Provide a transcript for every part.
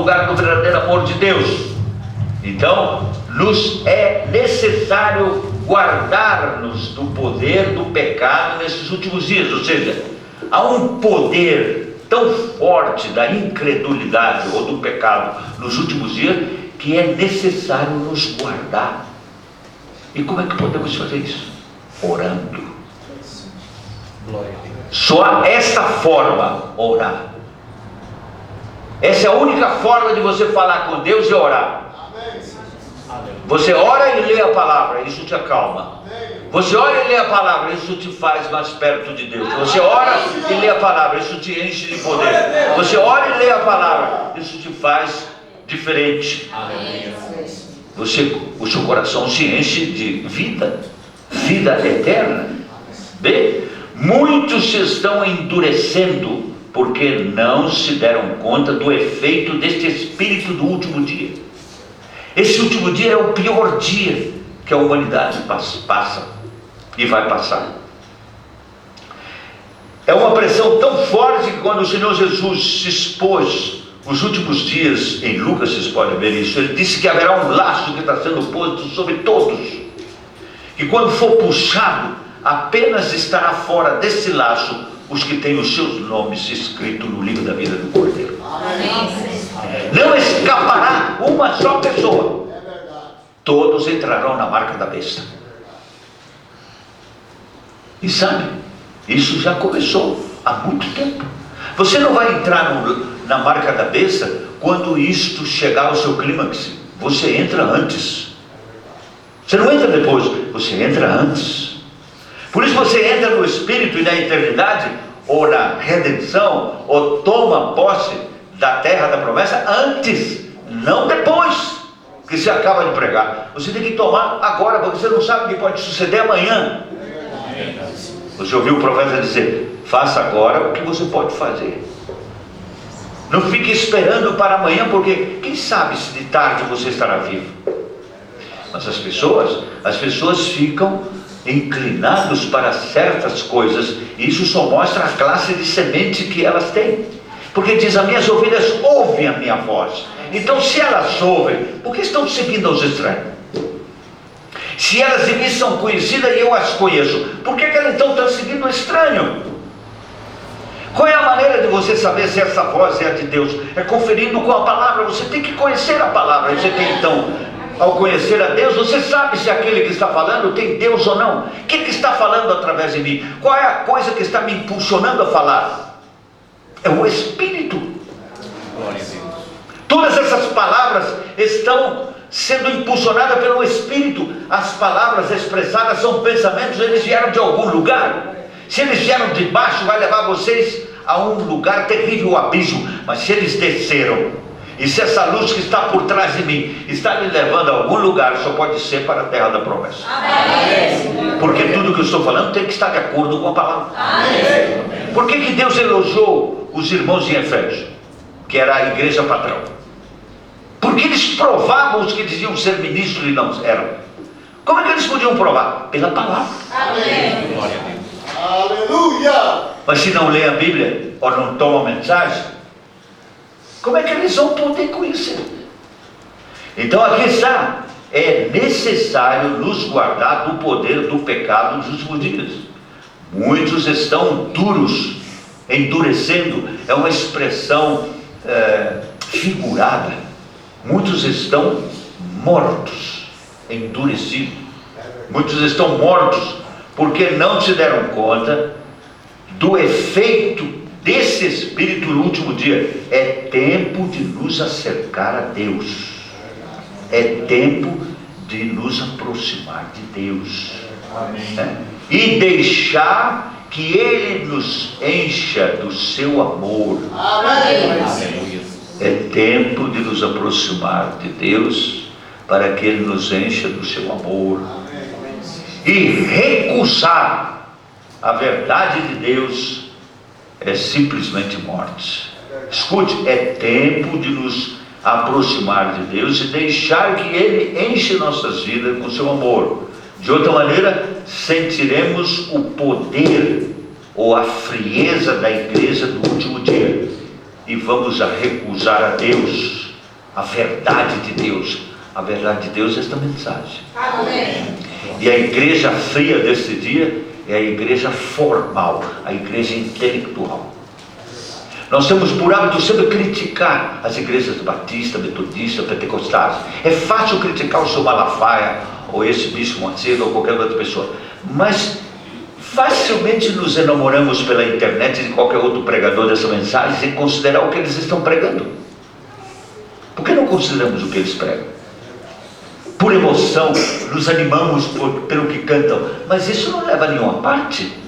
lugar do verdadeiro amor de Deus. Então, nos é necessário guardar-nos do poder do pecado nesses últimos dias. Ou seja, há um poder tão forte da incredulidade ou do pecado nos últimos dias que é necessário nos guardar. E como é que podemos fazer isso? Orando. Só esta forma, orar. Essa é a única forma de você falar com Deus e orar. Você ora e lê a palavra, isso te acalma. Você ora e lê a palavra, isso te faz mais perto de Deus. Você ora e lê a palavra, isso te enche de poder. Você ora e lê a palavra, isso te faz diferente. O seu coração se enche de vida, vida eterna. Bem, muitos se estão endurecendo porque não se deram conta do efeito deste espírito do último dia. Esse último dia é o pior dia que a humanidade passa e vai passar. É uma pressão tão forte que quando o Senhor Jesus se expôs os últimos dias, em Lucas vocês podem ver isso, ele disse que haverá um laço que está sendo posto sobre todos, e quando for puxado, apenas estará fora desse laço os que têm os seus nomes escritos no livro da vida do Cordeiro. Não escapará uma só pessoa. Todos entrarão na marca da besta. E sabe, isso já começou há muito tempo. Você não vai entrar na marca da besta quando isto chegar ao seu clímax. Você entra antes. Você não entra depois, você entra antes. Por isso você entra no Espírito e na eternidade, ou na redenção, ou toma posse da terra da promessa antes, não depois que você acaba de pregar. Você tem que tomar agora, porque você não sabe o que pode suceder amanhã. Você ouviu o profeta dizer: faça agora o que você pode fazer. Não fique esperando para amanhã, porque quem sabe se de tarde você estará vivo. Mas as pessoas ficam inclinados para certas coisas, e isso só mostra a classe de semente que elas têm, porque diz: as minhas ovelhas ouvem a minha voz. Então, se elas ouvem, por que estão seguindo aos estranhos? Se elas de mim são conhecidas e eu as conheço, por que elas então estão seguindo o estranho? Qual é a maneira de você saber se essa voz é a de Deus? É conferindo com a palavra. Você tem que conhecer a palavra. Você tem então, ao conhecer a Deus, você sabe se aquele que está falando tem Deus ou não. O que está falando através de mim? Qual é a coisa que está me impulsionando a falar? É o Espírito. Glória a Deus. Todas essas palavras estão sendo impulsionadas pelo Espírito. As palavras expressadas são pensamentos, eles vieram de algum lugar. Se eles vieram de baixo, vai levar vocês a um lugar terrível, o abismo. Mas se eles desceram, e se essa luz que está por trás de mim está me levando a algum lugar, só pode ser para a terra da promessa. Amém. Porque tudo que eu estou falando tem que estar de acordo com a palavra. Amém. Por que Deus elogiou os irmãos em Efésio, que era a igreja patrão? Porque eles provavam os que diziam ser ministros e não eram. Como é que eles podiam provar? Pela palavra. Amém. Glória a Deus. Aleluia! Mas se não lê a Bíblia ou não toma a mensagem, como é que eles vão poder conhecer? Então aqui está: é necessário nos guardar do poder do pecado nos últimos dias. Muitos estão duros, endurecendo, é uma expressão figurada. Muitos estão mortos, endurecidos. Muitos estão mortos porque não se deram conta do efeito desse Espírito no último dia. É tempo de nos acercar a Deus. É tempo de nos aproximar de Deus. Amém. E deixar que Ele nos encha do seu amor. Amém. É tempo de nos aproximar de Deus, para que Ele nos encha do seu amor. E recusar a verdade de Deus é simplesmente morte. Escute, é tempo de nos aproximar de Deus e deixar que Ele enche nossas vidas com seu amor. De outra maneira, sentiremos o poder ou a frieza da igreja do último dia, e vamos a recusar a Deus a verdade de Deus. A verdade de Deus é esta mensagem. Amém. E a igreja fria desse dia é a igreja formal, a igreja intelectual. Nós temos por hábito sempre criticar as igrejas batistas, metodistas, pentecostais. É fácil criticar o seu Malafaia, ou esse bispo Macedo, ou qualquer outra pessoa. Mas facilmente nos enamoramos pela internet de qualquer outro pregador dessa mensagem sem considerar o que eles estão pregando. Por que não consideramos o que eles pregam? Por emoção, nos animamos pelo que cantam, mas isso não leva a nenhuma parte.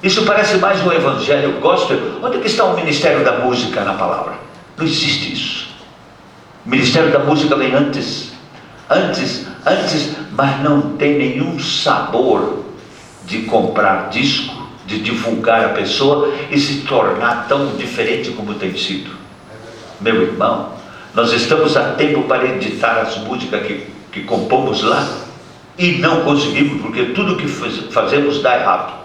Isso parece mais um evangelho gospel. Onde é que está o ministério da música na palavra? Não existe isso. O ministério da música vem antes, mas não tem nenhum sabor de comprar disco, de divulgar a pessoa e se tornar tão diferente como tem sido. Meu irmão, nós estamos a tempo para editar as músicas que compomos lá e não conseguimos, porque tudo que fazemos dá errado.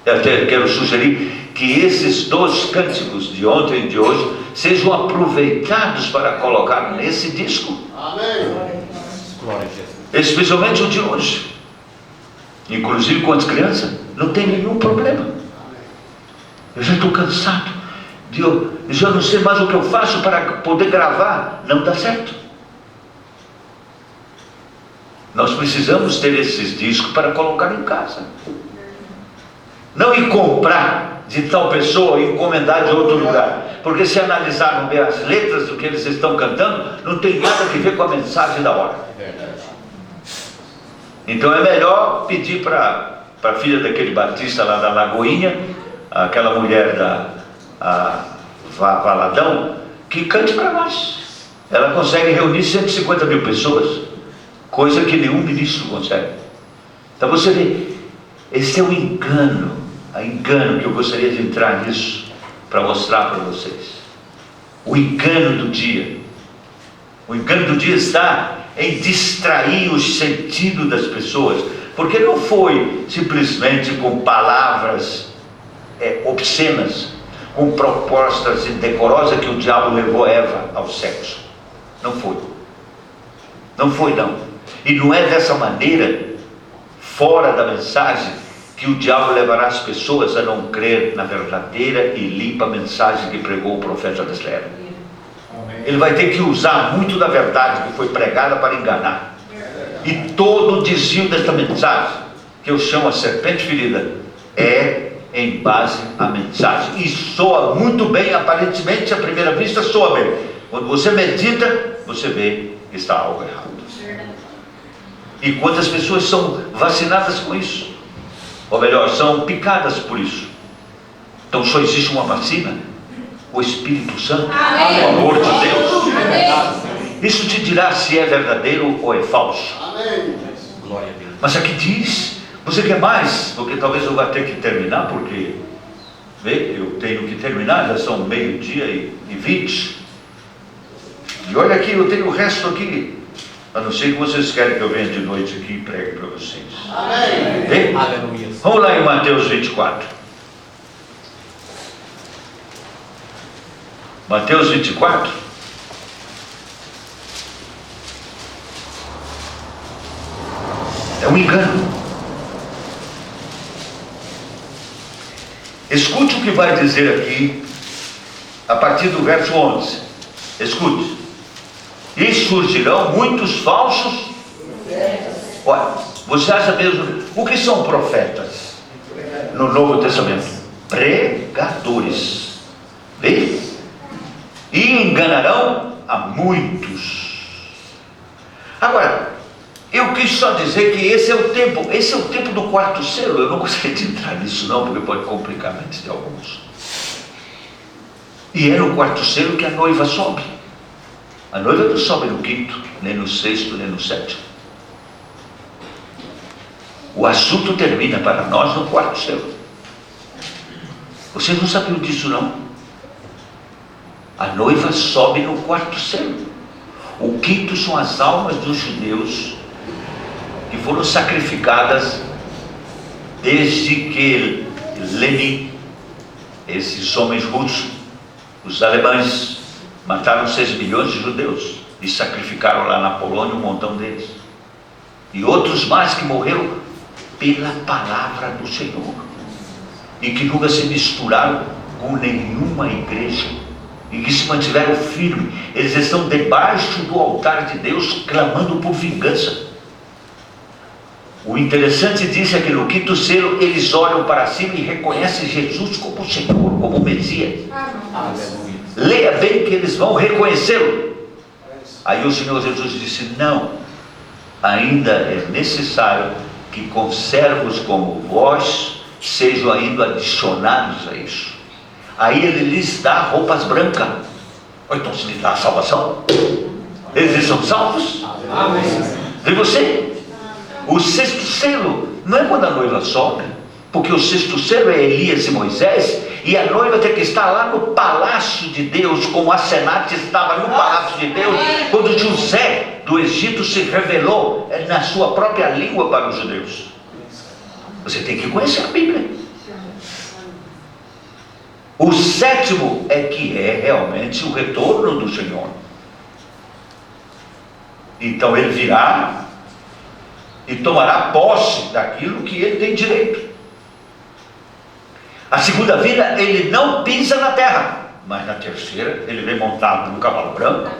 Eu até quero sugerir que esses 2 cânticos de ontem e de hoje sejam aproveitados para colocar nesse disco. Amém. Glória a Jesus. Especialmente o de hoje. Inclusive com as crianças, não tem nenhum problema. Eu já estou cansado. Eu já não sei mais o que eu faço para poder gravar. Não dá certo. Nós precisamos ter esses discos para colocar em casa. Não ir comprar de tal pessoa e encomendar de outro lugar. Porque se analisarmos bem as letras do que eles estão cantando, não tem nada a ver com a mensagem da hora. Então é melhor pedir para a filha daquele batista lá da Lagoinha, aquela mulher da Valadão, que cante para nós. Ela consegue reunir 150 mil pessoas, coisa que nenhum ministro consegue. Então você vê, esse é um engano que eu gostaria de entrar nisso para mostrar para vocês. O engano do dia. O engano do dia está em distrair o sentido das pessoas, porque não foi simplesmente com palavras obscenas, com propostas indecorosas que o diabo levou Eva ao sexo. Não foi. Não foi, não. E não é dessa maneira, fora da mensagem, que o diabo levará as pessoas a não crer na verdadeira e limpa mensagem que pregou o profeta desta era. Ele vai ter que usar muito da verdade que foi pregada para enganar. E todo o desvio desta mensagem, que eu chamo a serpente ferida, é em base à mensagem. E soa muito bem, aparentemente, à primeira vista, soa bem. Quando você medita, você vê que está algo errado. E quantas pessoas são vacinadas com isso? Ou melhor, são picadas por isso. Então só existe uma vacina: o Espírito Santo, Amém. o amor de Deus. Amém. Isso te dirá se é verdadeiro ou é falso. Amém. Glória a Deus. Mas aqui diz, você quer mais? Porque talvez eu vá ter que terminar, porque eu tenho que terminar, já são 12:20. E olha aqui, eu tenho o resto aqui. A não ser que vocês querem que eu venha de noite aqui e pregue para vocês. Amém. Aleluia. Vamos lá em Mateus 24. Mateus 24. É um engano. Escute o que vai dizer aqui, a partir do verso 11. Escute. E surgirão muitos falsos. Olha, você acha mesmo, o que são profetas no Novo Testamento? Pregadores. Vê? E enganarão a muitos. Agora, eu quis só dizer que esse é o tempo do quarto selo. Eu não gostaria de entrar nisso não, porque pode complicar a mente de alguns. E é no quarto selo que a noiva sobe. A noiva não sobe no quinto, nem no sexto, nem no sétimo. O assunto termina para nós no quarto selo. Vocês não sabiam disso não? A noiva sobe no quarto selo. O quinto são as almas dos judeus que foram sacrificadas desde que Lenin, esses homens russos, Os alemães mataram 6 milhões de judeus e sacrificaram lá na Polônia um montão deles. E outros mais que morreram pela palavra do Senhor e que nunca se misturaram com nenhuma igreja e que se mantiveram firmes. Eles estão debaixo do altar de Deus clamando por vingança. O interessante disso é que no quinto selo eles olham para cima e reconhecem Jesus como Senhor, como Messias. Aleluia. Leia bem que eles vão reconhecê-lo. Aí o Senhor Jesus disse: não, ainda é necessário que conservos como vós sejam ainda adicionados a isso. Aí ele lhes dá roupas brancas. Então se lhes dá a salvação, eles são salvos. Amém. E você? O sexto selo não é quando a noiva sobe, porque o sexto selo é Elias e Moisés, e a noiva tem que estar lá no palácio de Deus, como a Senate estava no palácio de Deus, quando José do Egito se revelou na sua própria língua para os judeus. Você tem que conhecer a Bíblia. O sétimo é que é realmente o retorno do Senhor. Então ele virá e tomará posse daquilo que ele tem direito. A segunda vinda, ele não pisa na terra, mas na terceira ele vem montado no cavalo branco.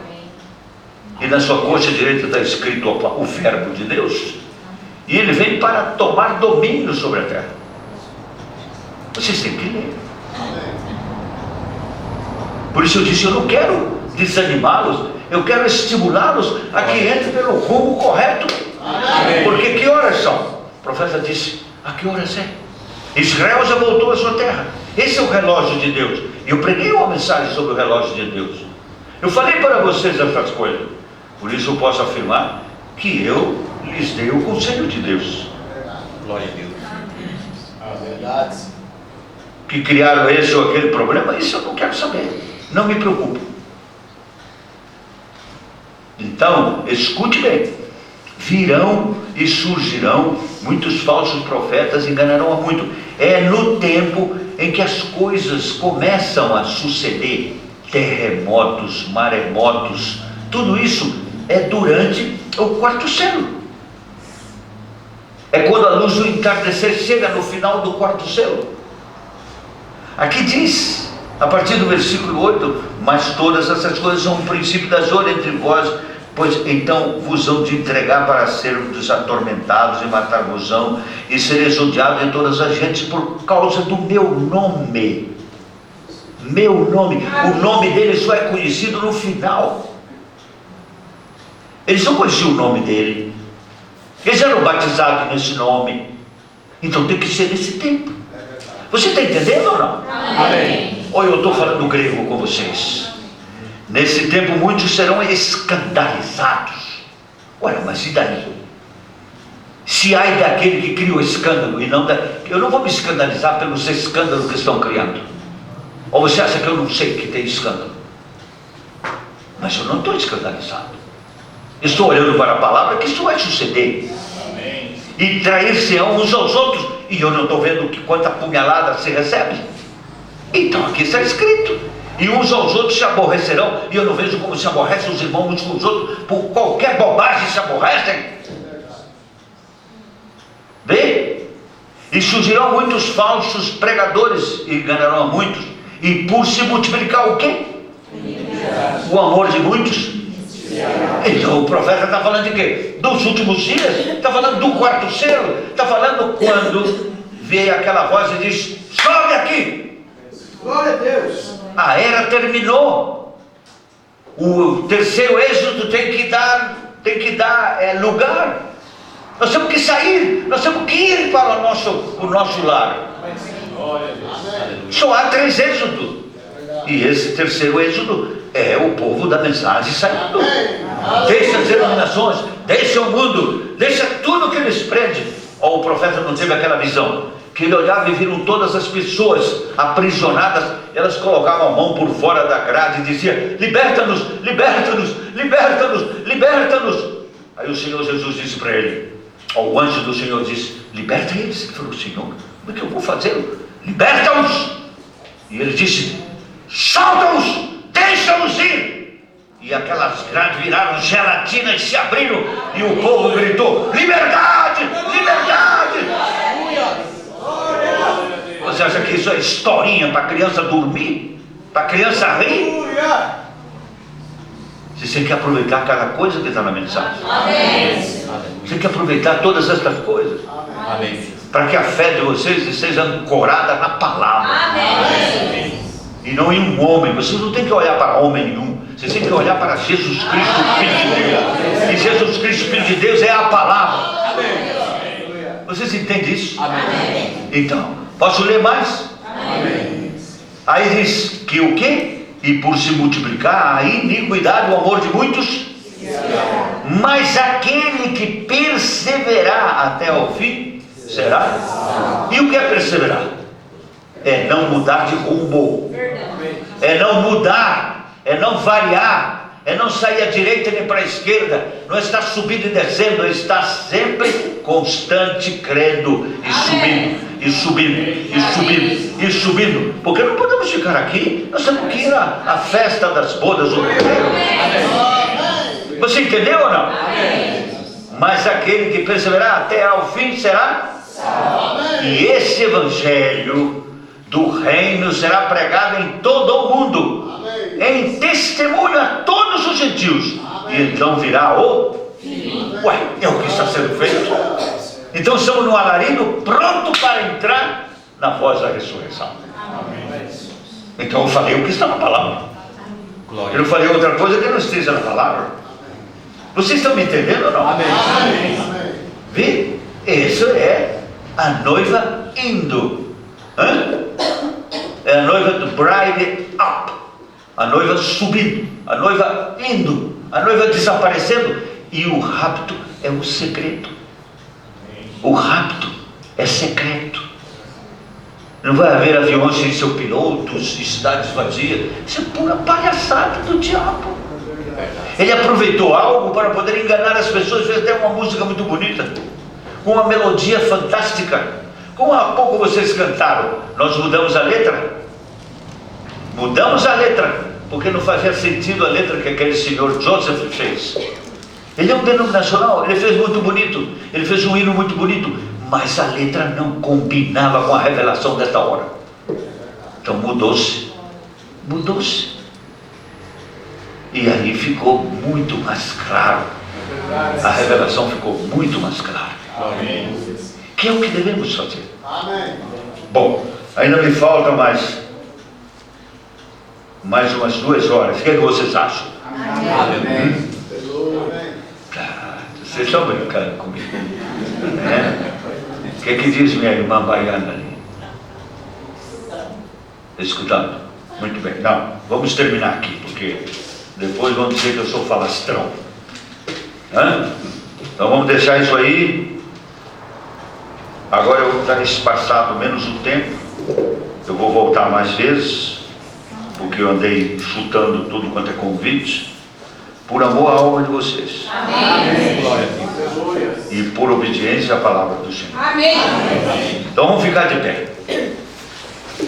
E na sua coxa direita está escrito o verbo de Deus. E ele vem para tomar domínio sobre a terra. Vocês têm que ler. Por isso eu disse: eu não quero desanimá-los, eu quero estimulá-los a que entrem pelo rumo correto. Porque que horas são? O profeta disse: a que horas é? Israel já voltou à sua terra. Esse é o relógio de Deus. E eu preguei uma mensagem sobre o relógio de Deus. Eu falei para vocês essas coisas. Por isso eu posso afirmar que eu lhes dei o conselho de Deus. Glória a Deus. A verdade. Que criaram esse ou aquele problema, isso eu não quero saber. Não me preocupo. Então, escute bem. Virão e surgirão muitos falsos profetas, enganarão a muito. É no tempo em que as coisas começam a suceder, terremotos, maremotos, tudo isso é durante o quarto selo. É quando a luz do entardecer chega no final do quarto selo. Aqui diz, a partir do versículo 8: mas todas essas coisas são um princípio das dores entre vós, pois então vos hão de entregar para sermos atormentados e matar-vos-ão, e sereis odiados de todas as gentes por causa do meu nome. Meu nome. O nome dele só é conhecido no final. Eles não conheciam o nome dele. Eles eram batizados nesse nome. Então tem que ser nesse tempo. Você está entendendo ou não? Amém. Ou eu estou falando grego com vocês? Nesse tempo muitos serão escandalizados. Olha, mas e daí? Se ai daquele que cria o escândalo e não da... Eu não vou me escandalizar pelos escândalos que estão criando. Ou você acha que eu não sei que tem escândalo? Mas eu não estou escandalizado. Estou olhando para a palavra que isso vai suceder. Amém. E trair-se-ão uns aos outros. E eu não estou vendo que quanta punhalada se recebe. Então aqui está escrito: e uns aos outros se aborrecerão. E eu não vejo como se aborrecem os irmãos uns com os outros. Por qualquer bobagem se aborrecem. Vê? E surgirão muitos falsos pregadores e enganarão a muitos. E por se multiplicar o quê? O amor de muitos. Então o profeta está falando de quê? Dos últimos dias? Está falando do quarto selo? Está falando quando veio aquela voz e diz: sobe aqui. Glória a Deus. A era terminou. O terceiro êxodo tem que dar lugar. Nós temos que sair, nós temos que ir para o nosso lar. Só há 3 êxodos. E esse terceiro êxodo é o povo da mensagem saindo. Deixa as denominações, deixa o mundo, deixa tudo que eles prendem. Ou o profeta não teve aquela visão, que ele olhava e viram todas as pessoas aprisionadas, elas colocavam a mão por fora da grade e diziam: liberta-nos, liberta-nos, liberta-nos, liberta-nos. Aí o Senhor Jesus disse para ele, o anjo do Senhor disse: liberta eles. Ele falou: Senhor, como é que eu vou fazer? Liberta-os. E ele disse: solta-os. e aquelas grades viraram gelatina e se abriram, e o povo gritou: liberdade, liberdade. Você acha que isso é historinha para a criança dormir? Para a criança rir? Você tem que aproveitar cada coisa que está na mensagem. Você tem que aproveitar todas essas coisas. Amém. Para que a fé de vocês seja ancorada na palavra. E não em um homem. Vocês não têm que olhar para homem nenhum. Vocês têm que olhar para Jesus Cristo, Filho de Deus. E Jesus Cristo, Filho de Deus, é a palavra. Vocês entendem isso? Amém. Então, posso ler mais? Amém. Aí diz que o quê? E por se multiplicar a iniquidade, o amor de muitos. Mas aquele que perseverar até ao fim, será? E o que é perseverar? É não mudar de rumo. É não mudar. É não variar. É não sair à direita nem para a esquerda. Não está subindo e descendo. É estar sempre constante, crendo e subindo. E subindo, e subindo, e subindo. Porque não podemos ficar aqui. Nós temos que ir à festa das bodas do Cordeiro. Você entendeu ou não? Mas aquele que perseverar até ao fim será? E esse evangelho do reino será pregado em todo o mundo, em testemunho a todos os gentios. E então virá o... Ué, é o que está sendo feito. Então estamos no alarido, pronto para entrar na voz da ressurreição. Então eu falei o que está na palavra. Eu não falei outra coisa que não esteja na palavra. Vocês estão me entendendo ou não? Amém. Vê? Isso é a noiva indo. É a noiva do bride up. A noiva subindo. A noiva indo. A noiva desaparecendo. E o rapto é o segredo. O rapto é secreto. Não vai haver aviões sem seu piloto, cidades vazias. Isso é pura palhaçada do diabo. Ele aproveitou algo para poder enganar as pessoas. Fez até uma música muito bonita, com uma melodia fantástica. Como há pouco vocês cantaram, nós mudamos a letra. Mudamos a letra, porque não fazia sentido a letra que aquele senhor Joseph fez. Ele é um denominacional, ele fez muito bonito, ele fez um hino muito bonito, mas a letra não combinava com a revelação desta hora. Então mudou-se. E aí ficou muito mais claro. A revelação ficou muito mais clara. Que é o que devemos fazer. Bom, ainda me falta mais umas 2 horas. O que é que vocês acham? Vocês estão brincando comigo, né? O que é que diz minha irmã baiana ali? Escutando? Muito bem. Não, vamos terminar aqui, porque depois vão dizer que eu sou falastrão. Então vamos deixar isso aí. Agora eu vou estar espaçado menos o tempo. Eu vou voltar mais vezes, porque eu andei chutando tudo quanto é convite, por amor à alma de vocês. Amém. Glória a Deus. E por obediência à palavra do Senhor. Amém. Então vamos ficar de pé.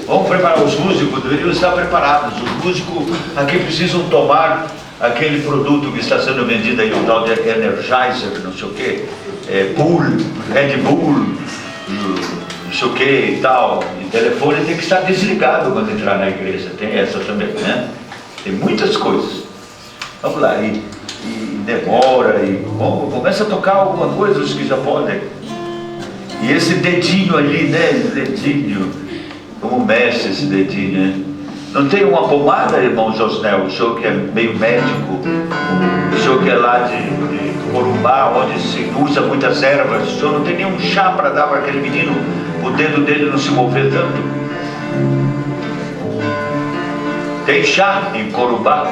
Vamos preparar os músicos, deveriam estar preparados. Os músicos aqui precisam tomar aquele produto que está sendo vendido aí, o tal de Energizer, não sei o que, Bull, Red Bull, não sei o que e tal. E o telefone tem que estar desligado quando entrar na igreja. Tem essa também, né? Tem muitas coisas. Vamos lá, e demora, e começa a tocar alguma coisa, os que já podem. E esse dedinho ali, né? Esse dedinho, como mexe esse dedinho, né? Não tem uma pomada, irmão Josnel? O senhor que é meio médico, o senhor que é lá de Corumbá, onde se usa muitas ervas, o senhor não tem nenhum chá para dar para aquele menino, o dedo dele não se mover tanto? Tem chá em Corumbá?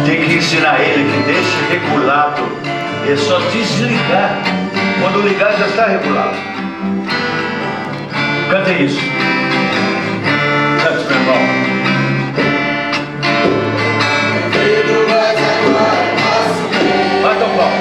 Tem que ensinar ele que deixe regulado, é só desligar. Quando ligar já está regulado. Cante isso. Cante, meu irmão. Bata o pau.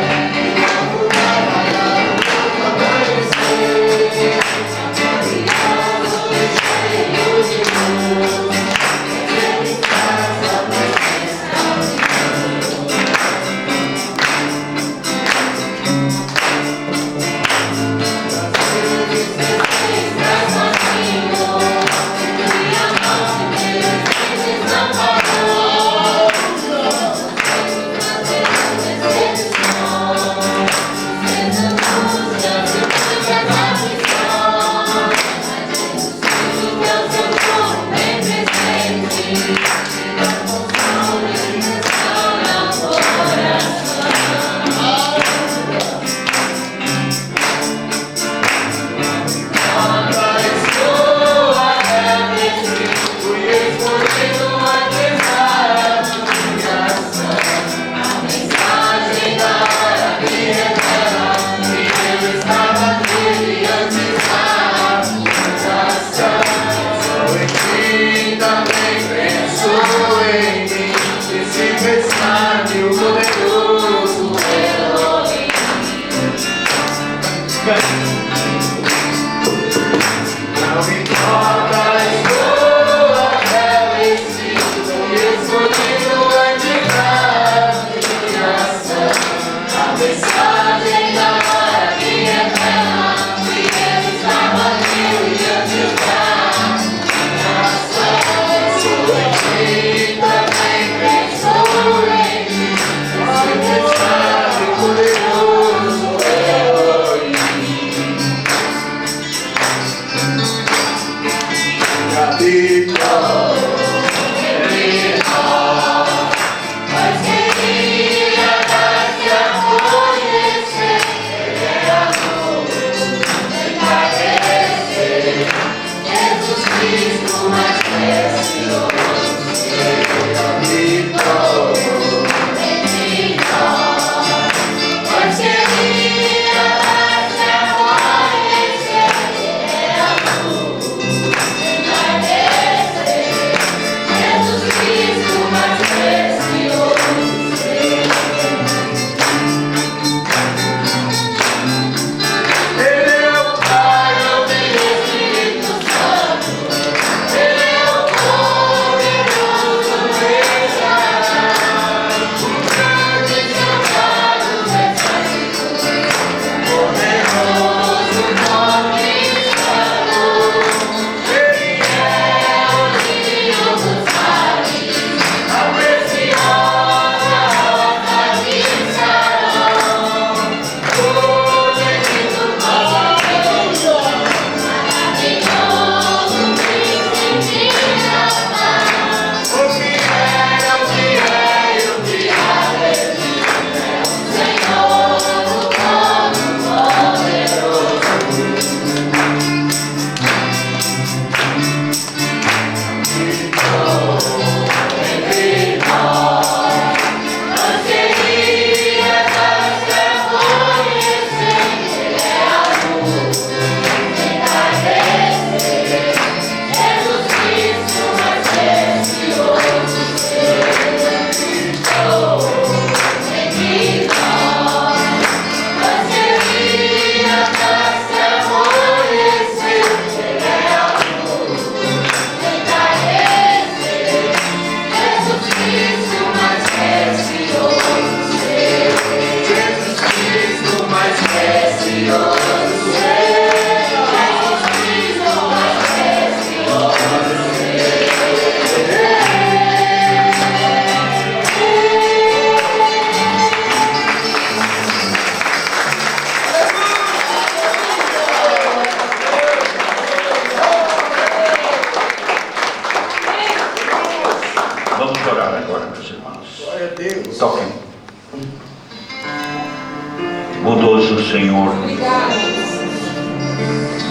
Bondoso Senhor,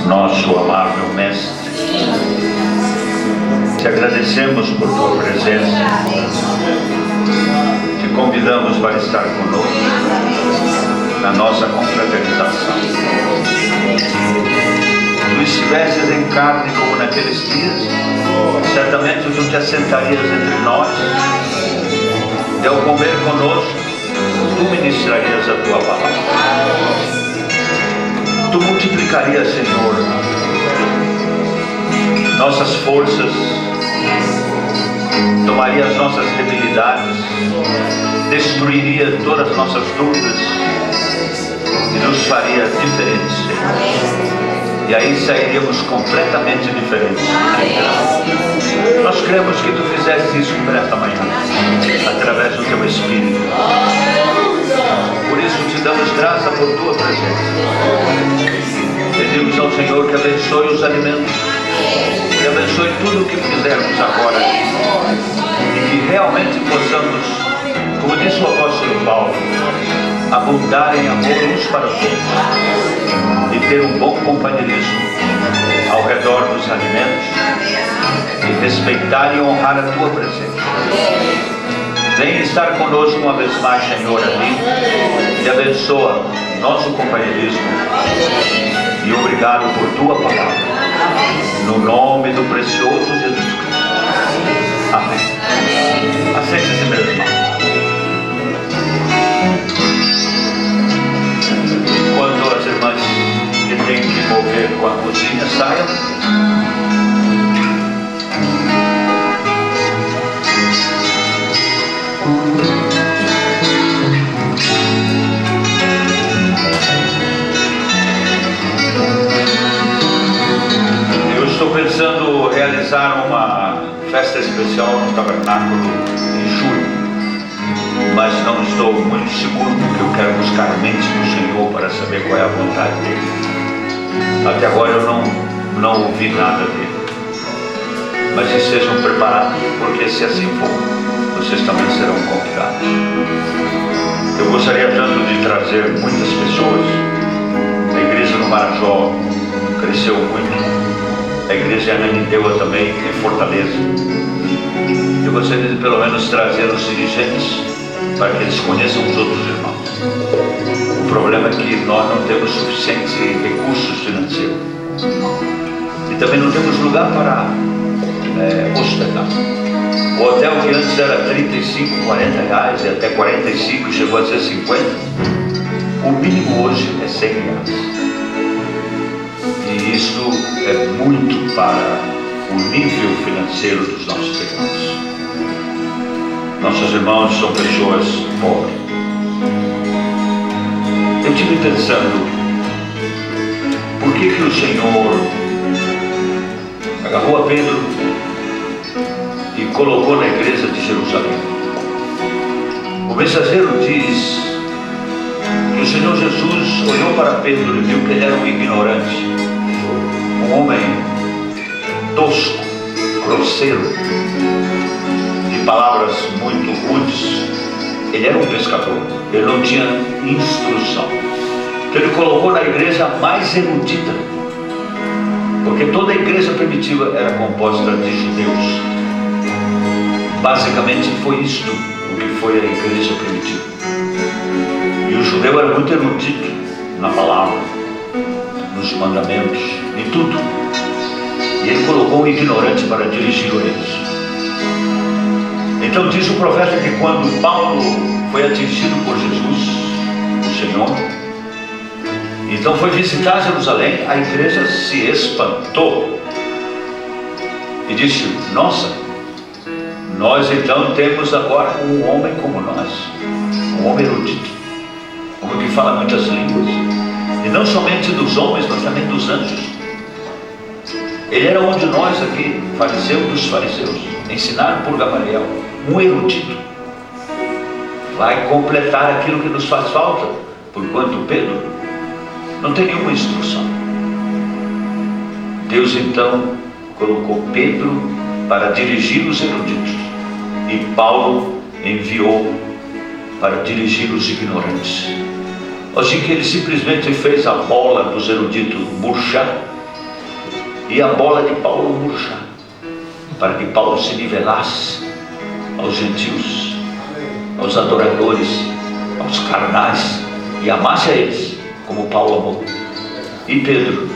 nosso amável Mestre, te agradecemos por tua presença, te convidamos para estar conosco na nossa confraternização. Tu estivesses em carne como naqueles dias, certamente tu te assentarias entre nós, e ao comer conosco, tu ministrarias a tua palavra. Tu multiplicarias, Senhor, nossas forças, tomaria as nossas debilidades, destruiria todas as nossas dúvidas e nos faria diferentes, Senhor. E aí sairíamos completamente diferentes. Nós cremos que tu fizeste isso nesta manhã, através do teu Espírito. Por isso te damos graça por tua presença. Pedimos ao Senhor que abençoe os alimentos, que abençoe tudo o que fizermos agora, e que realmente possamos, como disse o apóstolo Paulo, abundar em amor uns para os outros e ter um bom companheirismo ao redor dos alimentos e respeitar e honrar a tua presença. Vem estar conosco uma vez mais, Senhor, ali, e abençoa nosso companheirismo. E obrigado por tua palavra, no nome do precioso Jesus Cristo. Amém. Aceite-se, meu irmão. Quando as irmãs que têm que mover com a cozinha saiam, eu estou pensando em realizar uma festa especial no tabernáculo em julho, mas não estou muito seguro, porque eu quero buscar a mente do Senhor para saber qual é a vontade dele. Até agora eu não ouvi nada dele, mas estejam preparados, porque se assim for, vocês também serão convidados. Eu gostaria tanto de trazer muitas pessoas. A igreja no Marajó cresceu muito, a igreja em Ananindeua também, em Fortaleza. Eu gostaria de pelo menos trazer os dirigentes para que eles conheçam os outros irmãos. O problema é que nós não temos suficientes recursos financeiros e também não temos lugar para hospedar. O hotel que antes era 35, 40 reais e até 45, chegou a ser 50, o mínimo hoje é 100 reais. E isto é muito para o nível financeiro dos nossos irmãos. Nossos irmãos são pessoas pobres. Eu estive pensando, por que o Senhor agarrou a Pedro e colocou na igreja de Jerusalém? O mensageiro diz que o Senhor Jesus olhou para Pedro e viu que ele era um ignorante, um homem tosco, grosseiro, de palavras muito rudes. Ele era um pescador, ele não tinha instrução. Então ele colocou na igreja mais erudita, porque toda a igreja primitiva era composta de judeus. Basicamente foi isto o que foi a igreja primitiva. E o judeu era muito erudito na palavra, nos mandamentos, em tudo. E ele colocou um ignorante para dirigir eles. Então diz o profeta que quando Paulo foi atingido por Jesus, o Senhor, então foi visitar Jerusalém, a igreja se espantou e disse: nossa, nós então temos agora um homem como nós, um homem erudito, um homem que fala muitas línguas, e não somente dos homens, mas também dos anjos. Ele era um de nós aqui, fariseu dos fariseus, ensinado por Gamaliel, um erudito. Vai completar aquilo que nos faz falta, porquanto Pedro não tem nenhuma instrução. Deus então colocou Pedro para dirigir os eruditos, e Paulo enviou para dirigir os ignorantes. Assim que ele simplesmente fez a bola dos eruditos murchar e a bola de Paulo murchar, para que Paulo se nivelasse aos gentios, aos adoradores, aos carnais, e amasse a eles como Paulo amou. E Pedro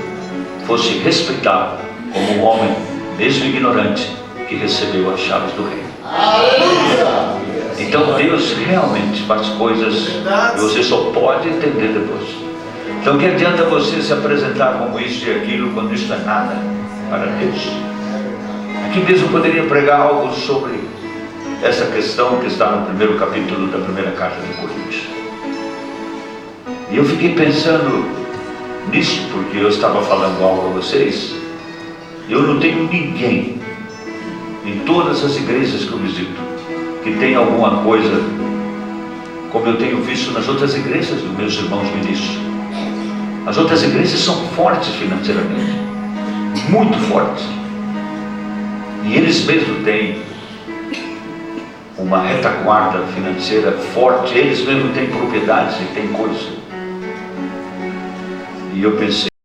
fosse respeitado como um homem, mesmo ignorante, que recebeu as chaves do reino. Aleluia. Então Deus realmente faz coisas que você só pode entender depois. Então que adianta você se apresentar como isso e aquilo, quando isso é nada para Deus? Aqui mesmo poderia pregar algo sobre essa questão que está no primeiro capítulo da primeira carta de Coríntios. E eu fiquei pensando nisso, porque eu estava falando algo a vocês. Eu não tenho ninguém em todas as igrejas que eu visito que tem alguma coisa como eu tenho visto nas outras igrejas dos meus irmãos ministros. As outras igrejas são fortes financeiramente, muito fortes, e eles mesmos têm uma retaguarda financeira forte, eles mesmos têm propriedades e têm coisas. E eu pensei,